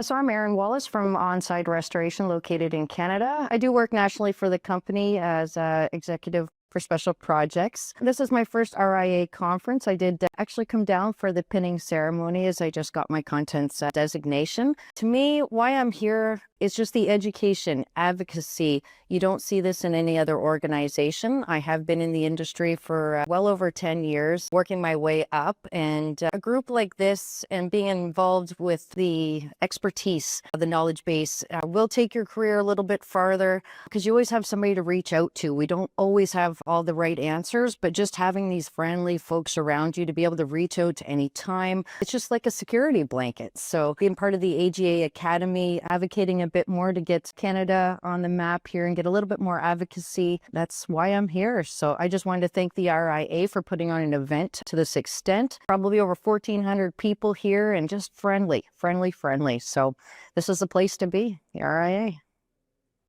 So I'm Erin Wallace from ATI Restoration located in Canada. I do work nationally for the company as executive for special projects. This is my first RIA conference. I did actually come down for the pinning ceremony as I just got my contents designation. To me, why I'm here is just the education, advocacy. You don't see this in any other organization. I have been in the industry for well over 10 years, working my way up, and a group like this and being involved with the expertise of the knowledge base will take your career a little bit farther because you always have somebody to reach out to. We don't always have all the right answers, but just having these friendly folks around you to be able to reach out any time, it's just like a security blanket. So being part of the AGA Academy, advocating a bit more to get Canada on the map here and get a little bit more advocacy, that's why I'm here. So I just wanted to thank the RIA for putting on an event to this extent. Probably over 1,400 people here and just friendly. So this is the place to be, the RIA.